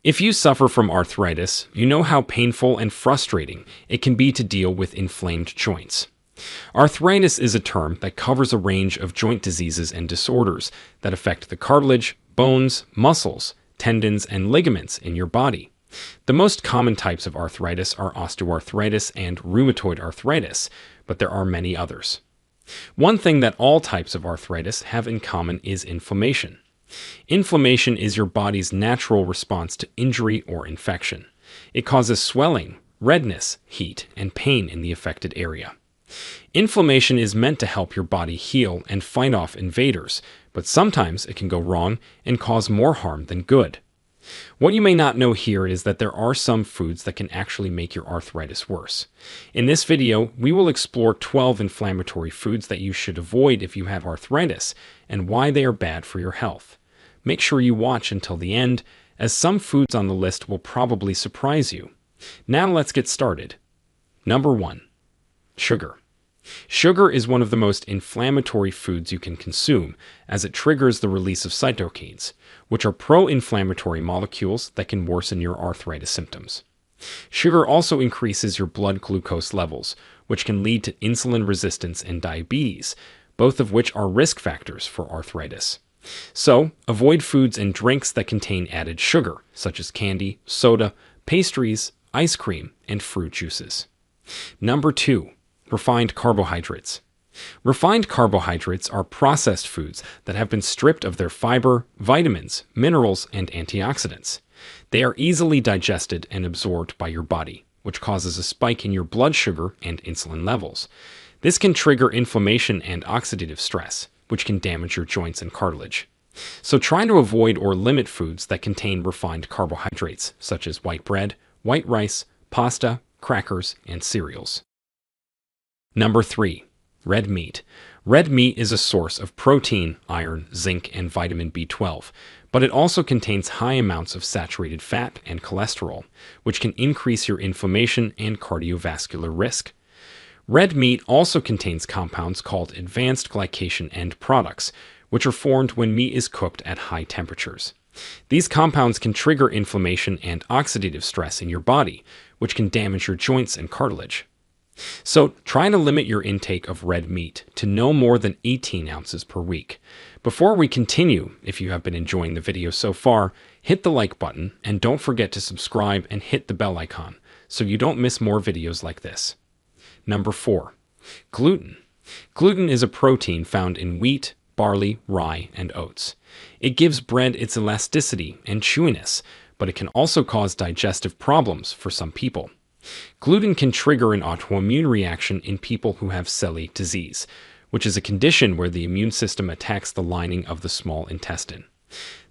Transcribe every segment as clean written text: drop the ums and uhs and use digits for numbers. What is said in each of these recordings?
If you suffer from arthritis, you know how painful and frustrating it can be to deal with inflamed joints. Arthritis is a term that covers a range of joint diseases and disorders that affect the cartilage, bones, muscles, tendons, and ligaments in your body. The most common types of arthritis are osteoarthritis and rheumatoid arthritis, but there are many others. One thing that all types of arthritis have in common is inflammation. Inflammation is your body's natural response to injury or infection. It causes swelling, redness, heat, and pain in the affected area. Inflammation is meant to help your body heal and fight off invaders, but sometimes it can go wrong and cause more harm than good. What you may not know here is that there are some foods that can actually make your arthritis worse. In this video, we will explore 12 inflammatory foods that you should avoid if you have arthritis and why they are bad for your health. Make sure you watch until the end, as some foods on the list will probably surprise you. Now let's get started. Number 1. Sugar. Sugar is one of the most inflammatory foods you can consume, as it triggers the release of cytokines, which are pro-inflammatory molecules that can worsen your arthritis symptoms. Sugar also increases your blood glucose levels, which can lead to insulin resistance and diabetes, both of which are risk factors for arthritis. So, avoid foods and drinks that contain added sugar, such as candy, soda, pastries, ice cream, and fruit juices. Number 2. Refined carbohydrates. Refined carbohydrates are processed foods that have been stripped of their fiber, vitamins, minerals, and antioxidants. They are easily digested and absorbed by your body, which causes a spike in your blood sugar and insulin levels. This can trigger inflammation and oxidative stress, which can damage your joints and cartilage. So try to avoid or limit foods that contain refined carbohydrates, such as white bread, white rice, pasta, crackers, and cereals. Number 3. Red meat. Red meat is a source of protein, iron, zinc, and vitamin B12, but it also contains high amounts of saturated fat and cholesterol, which can increase your inflammation and cardiovascular risk. Red meat also contains compounds called advanced glycation end products, which are formed when meat is cooked at high temperatures. These compounds can trigger inflammation and oxidative stress in your body, which can damage your joints and cartilage. So try to limit your intake of red meat to no more than 18 ounces per week. Before we continue, if you have been enjoying the video so far, hit the like button and don't forget to subscribe and hit the bell icon so you don't miss more videos like this. Number 4. Gluten. Gluten is a protein found in wheat, barley, rye, and oats. It gives bread its elasticity and chewiness, but it can also cause digestive problems for some people. Gluten can trigger an autoimmune reaction in people who have celiac disease, which is a condition where the immune system attacks the lining of the small intestine.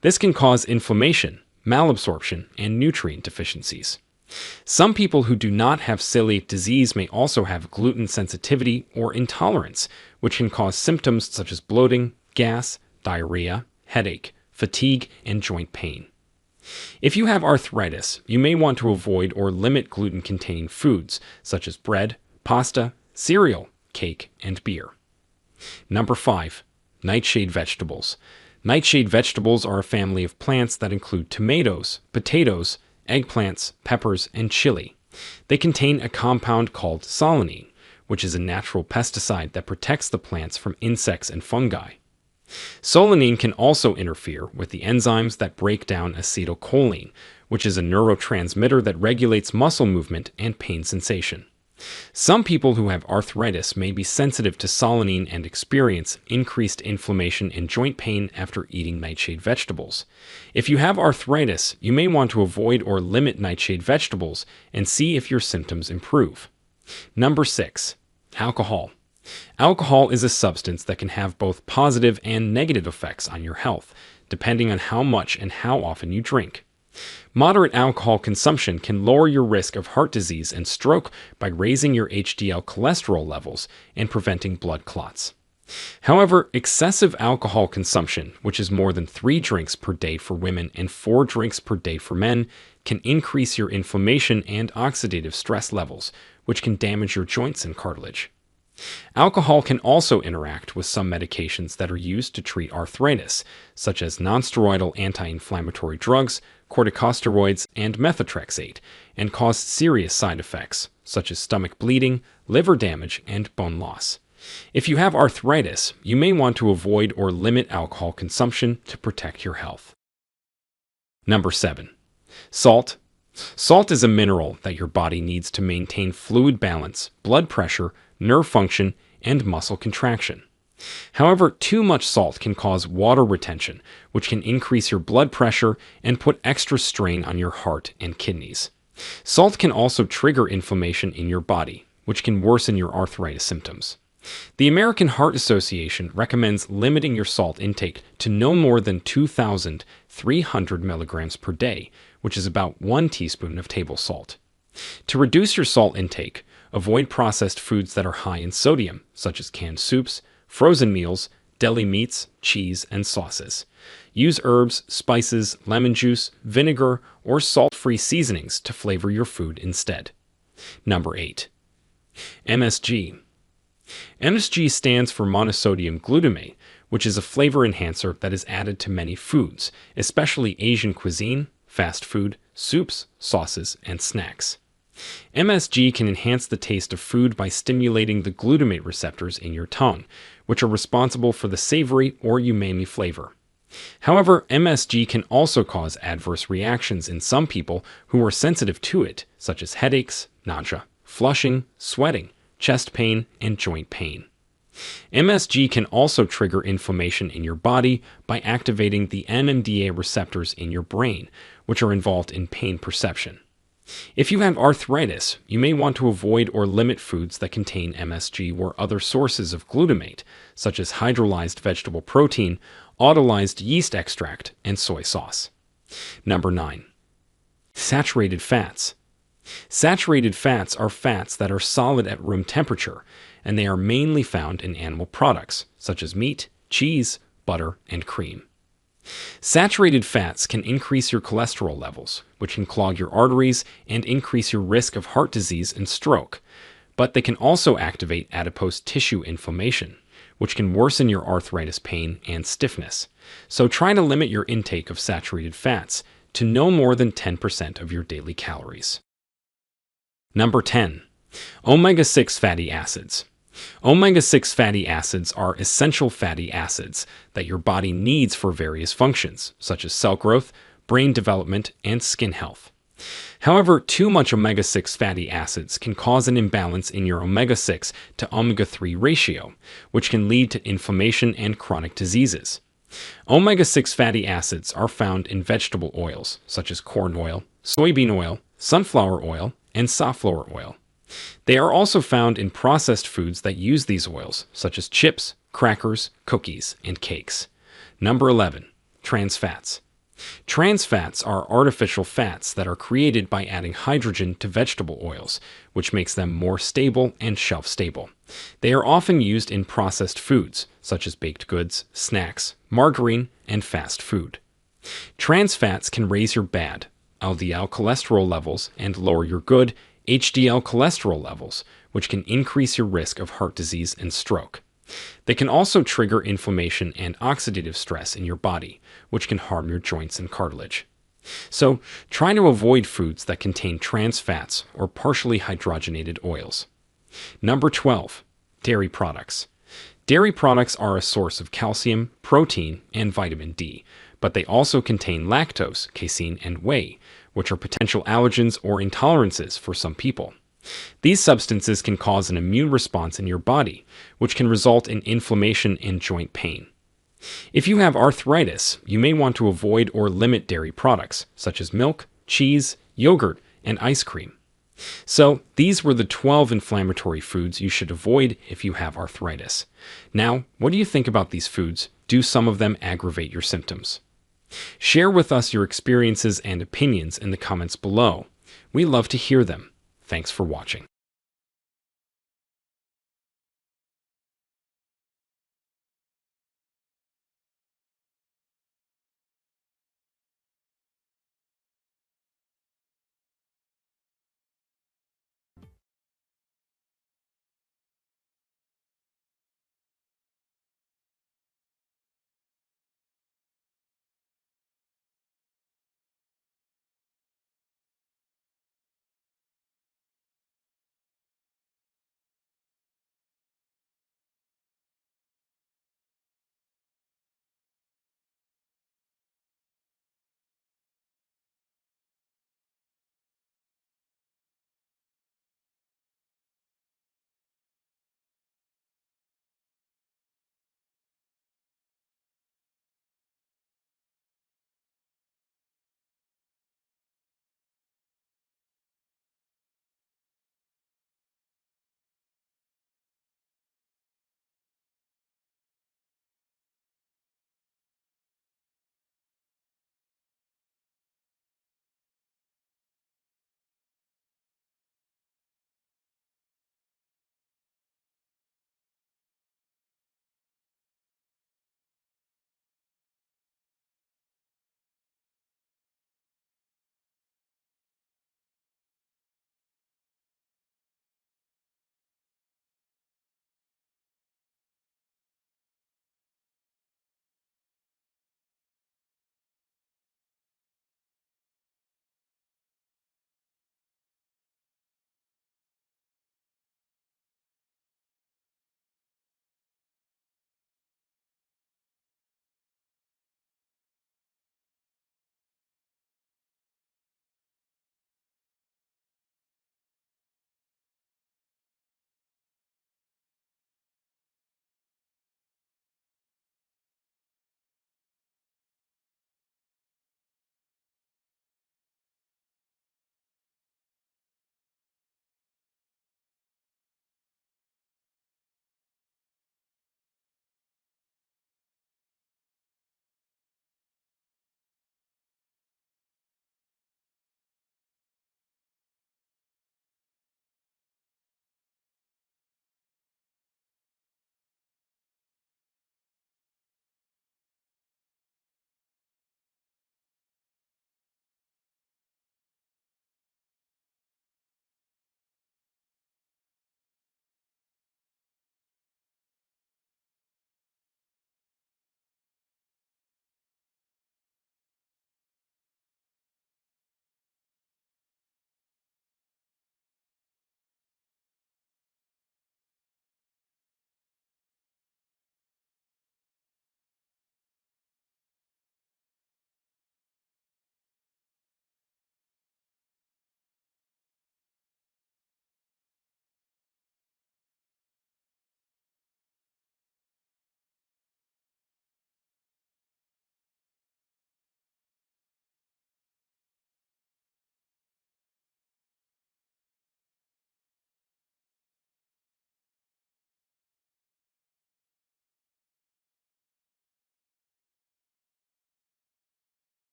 This can cause inflammation, malabsorption, and nutrient deficiencies. Some people who do not have celiac disease may also have gluten sensitivity or intolerance, which can cause symptoms such as bloating, gas, diarrhea, headache, fatigue, and joint pain. If you have arthritis, you may want to avoid or limit gluten-containing foods such as bread, pasta, cereal, cake, and beer. Number 5. Nightshade vegetables. Nightshade vegetables are a family of plants that include tomatoes, potatoes, eggplants, peppers, and chili. They contain a compound called solanine, which is a natural pesticide that protects the plants from insects and fungi. Solanine can also interfere with the enzymes that break down acetylcholine, which is a neurotransmitter that regulates muscle movement and pain sensation. Some people who have arthritis may be sensitive to solanine and experience increased inflammation and joint pain after eating nightshade vegetables. If you have arthritis, you may want to avoid or limit nightshade vegetables and see if your symptoms improve. Number 6. Alcohol. Alcohol is a substance that can have both positive and negative effects on your health, depending on how much and how often you drink. Moderate alcohol consumption can lower your risk of heart disease and stroke by raising your HDL cholesterol levels and preventing blood clots. However, excessive alcohol consumption, which is more than 3 drinks per day for women and 4 drinks per day for men, can increase your inflammation and oxidative stress levels, which can damage your joints and cartilage. Alcohol can also interact with some medications that are used to treat arthritis, such as nonsteroidal anti-inflammatory drugs, corticosteroids, and methotrexate, and cause serious side effects, such as stomach bleeding, liver damage, and bone loss. If you have arthritis, you may want to avoid or limit alcohol consumption to protect your health. Number 7. Salt. Salt is a mineral that your body needs to maintain fluid balance, blood pressure, nerve function, and muscle contraction. However, too much salt can cause water retention, which can increase your blood pressure and put extra strain on your heart and kidneys. Salt can also trigger inflammation in your body, which can worsen your arthritis symptoms. The American Heart Association recommends limiting your salt intake to no more than 2,300 milligrams per day, which is about 1 teaspoon of table salt. To reduce your salt intake, avoid processed foods that are high in sodium, such as canned soups, frozen meals, deli meats, cheese, and sauces. Use herbs, spices, lemon juice, vinegar, or salt-free seasonings to flavor your food instead. Number 8. MSG. MSG stands for monosodium glutamate, which is a flavor enhancer that is added to many foods, especially Asian cuisine, fast food, soups, sauces, and snacks. MSG can enhance the taste of food by stimulating the glutamate receptors in your tongue, which are responsible for the savory or umami flavor. However, MSG can also cause adverse reactions in some people who are sensitive to it, such as headaches, nausea, flushing, sweating, chest pain, and joint pain. MSG can also trigger inflammation in your body by activating the NMDA receptors in your brain, which are involved in pain perception. If you have arthritis, you may want to avoid or limit foods that contain MSG or other sources of glutamate, such as hydrolyzed vegetable protein, autolyzed yeast extract, and soy sauce. Number 9. Saturated fats. Saturated fats are fats that are solid at room temperature, and they are mainly found in animal products, such as meat, cheese, butter, and cream. Saturated fats can increase your cholesterol levels, which can clog your arteries and increase your risk of heart disease and stroke, but they can also activate adipose tissue inflammation, which can worsen your arthritis pain and stiffness. So try to limit your intake of saturated fats to no more than 10% of your daily calories. Number 10. Omega-6 fatty acids. Omega-6 fatty acids are essential fatty acids that your body needs for various functions, such as cell growth, brain development, and skin health. However, too much omega-6 fatty acids can cause an imbalance in your omega-6 to omega-3 ratio, which can lead to inflammation and chronic diseases. Omega-6 fatty acids are found in vegetable oils, such as corn oil, soybean oil, sunflower oil, and safflower oil. They are also found in processed foods that use these oils, such as chips, crackers, cookies, and cakes. Number 11. Trans fats. Trans fats are artificial fats that are created by adding hydrogen to vegetable oils, which makes them more stable and shelf-stable. They are often used in processed foods, such as baked goods, snacks, margarine, and fast food. Trans fats can raise your bad LDL cholesterol levels and lower your good HDL cholesterol levels, which can increase your risk of heart disease and stroke. They can also trigger inflammation and oxidative stress in your body, which can harm your joints and cartilage. So, try to avoid foods that contain trans fats or partially hydrogenated oils. Number 12. Dairy products. Dairy products are a source of calcium, protein, and vitamin D, but they also contain lactose, casein, and whey, which are potential allergens or intolerances for some people. These substances can cause an immune response in your body, which can result in inflammation and joint pain. If you have arthritis, you may want to avoid or limit dairy products, such as milk, cheese, yogurt, and ice cream. So, these were the 12 inflammatory foods you should avoid if you have arthritis. Now, what do you think about these foods? Do some of them aggravate your symptoms? Share with us your experiences and opinions in the comments below. We love to hear them. Thanks for watching.